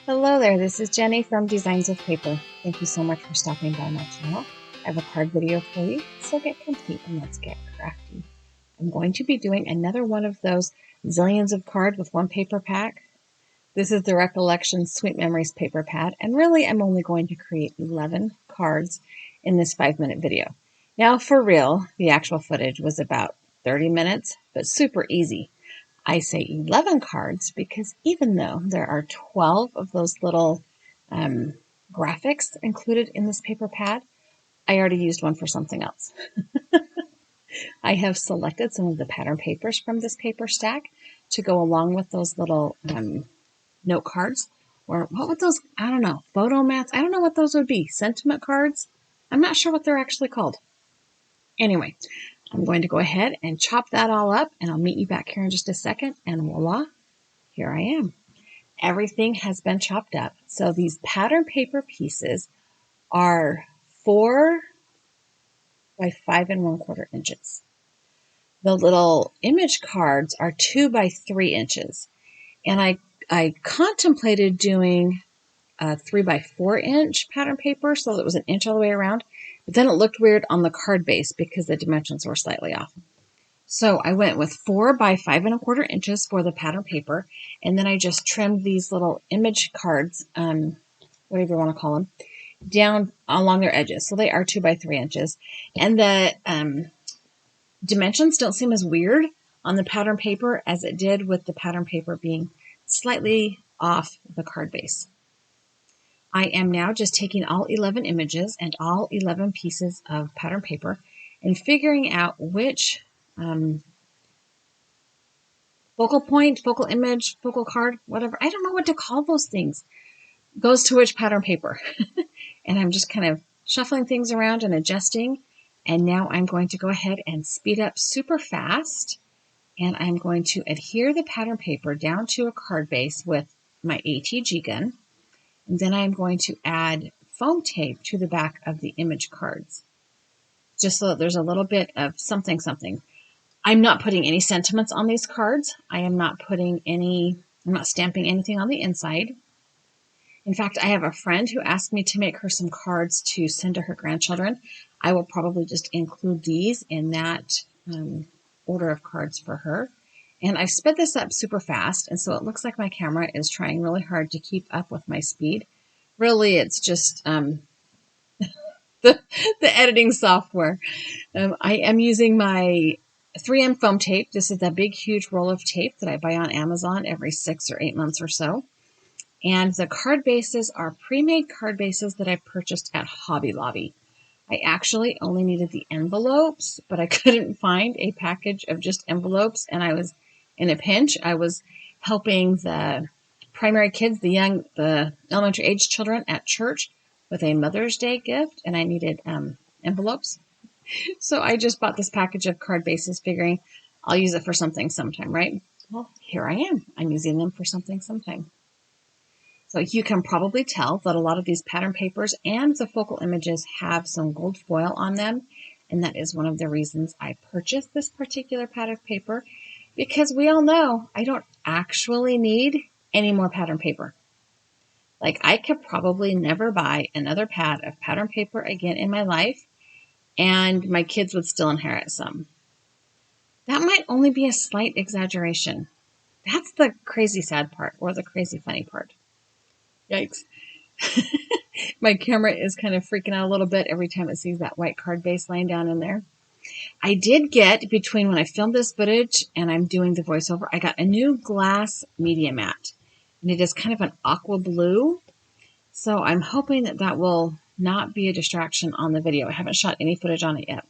Hello there, this is Jenny from Designs of Paper. Thank you so much for stopping by my channel. I have a card video for you, so get complete and let's get crafty. I'm going to be doing another one of those zillions of cards with one paper pack. This is the Recollections Sweet Memories paper pad, and really I'm only going to create 11 cards in this 5-minute video. Now for real, the actual footage was about 30 minutes, but super easy. I say 11 cards because even though there are 12 of those little graphics included in this paper pad, I already used one for something else. I have selected some of the pattern papers from this paper stack to go along with those little note cards. Or what would those, I don't know, photo mats? I don't know what those would be. Sentiment cards? I'm not sure what they're actually called. Anyway, I'm going to go ahead and chop that all up, and I'll meet you back here in just a second, and voila, here I am. Everything has been chopped up. So these pattern paper pieces are 4 by 5 1/4 inches. The little image cards are 2 by 3 inches. And I contemplated doing a 3 by 4 inch pattern paper so that it was an inch all the way around. But then it looked weird on the card base because the dimensions were slightly off. So I went with 4 by 5 1/4 inches for the pattern paper, and then I just trimmed these little image cards, whatever you want to call them, down along their edges. So they are 2 by 3 inches. And the dimensions don't seem as weird on the pattern paper as it did with the pattern paper being slightly off the card base. I am now just taking all 11 images and all 11 pieces of pattern paper and figuring out which focal point, focal image, focal card, whatever. I don't know what to call those things. Goes to which pattern paper. And I'm just kind of shuffling things around and adjusting. And now I'm going to go ahead and speed up super fast. And I'm going to adhere the pattern paper down to a card base with my ATG gun. And then I'm going to add foam tape to the back of the image cards, just so that there's a little bit of something. I'm not putting any sentiments on these cards. I'm not stamping anything on the inside. In fact, I have a friend who asked me to make her some cards to send to her grandchildren. I will probably just include these in that order of cards for her. And I sped this up super fast, and so it looks like my camera is trying really hard to keep up with my speed. Really, it's just the editing software. I am using my 3M foam tape. This is that big, huge roll of tape that I buy on Amazon every 6 or 8 months or so. And the card bases are pre-made card bases that I purchased at Hobby Lobby. I actually only needed the envelopes, but I couldn't find a package of just envelopes, and I was in a pinch. I was helping the primary kids, the elementary age children at church with a Mother's Day gift, and I needed envelopes. So I just bought this package of card bases figuring I'll use it for something sometime, right? Well, here I am. I'm using them for something sometime. So you can probably tell that a lot of these pattern papers and the focal images have some gold foil on them. And that is one of the reasons I purchased this particular pad of paper, because we all know I don't actually need any more pattern paper. Like, I could probably never buy another pad of pattern paper again in my life, and my kids would still inherit some. That might only be a slight exaggeration. That's the crazy sad part, or the crazy funny part. Yikes. My camera is kind of freaking out a little bit every time it sees that white card base laying down in there. I did get, between when I filmed this footage and I'm doing the voiceover, I got a new glass media mat. And it is kind of an aqua blue. So I'm hoping that that will not be a distraction on the video. I haven't shot any footage on it yet.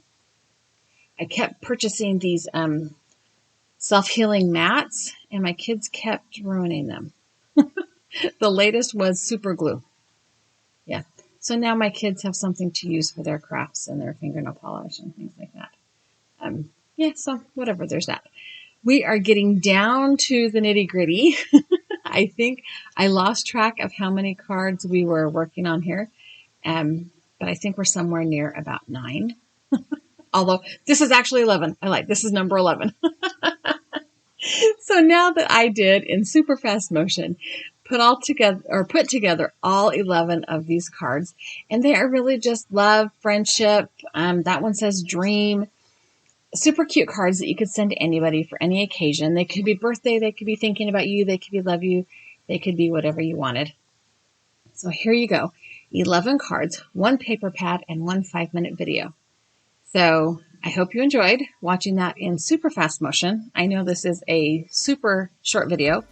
I kept purchasing these self-healing mats, and my kids kept ruining them. The latest was super glue. Yeah. So now my kids have something to use for their crafts and their fingernail polish and things like that. Yeah, so whatever, there's that. We are getting down to the nitty-gritty. I think I lost track of how many cards we were working on here, but I think we're somewhere near about 9. Although this is actually 11. This is number 11. So now that I did, in super fast motion, put together all 11 of these cards, and they are really just love, friendship. That one says dream. Super cute cards that you could send to anybody for any occasion. They could be birthday, they could be thinking about you, they could be love you, they could be whatever you wanted. So here you go. 11 cards, 1 paper pad, and 1 5-minute video. So I hope you enjoyed watching that in super fast motion. I know this is a super short video,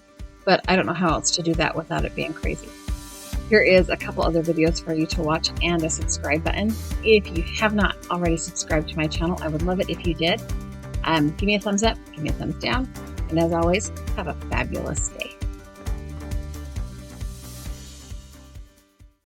but I don't know how else to do that without it being crazy. Here is a couple other videos for you to watch and a subscribe button. If you have not already subscribed to my channel, I would love it if you did. Give me a thumbs up, give me a thumbs down, and as always, have a fabulous day.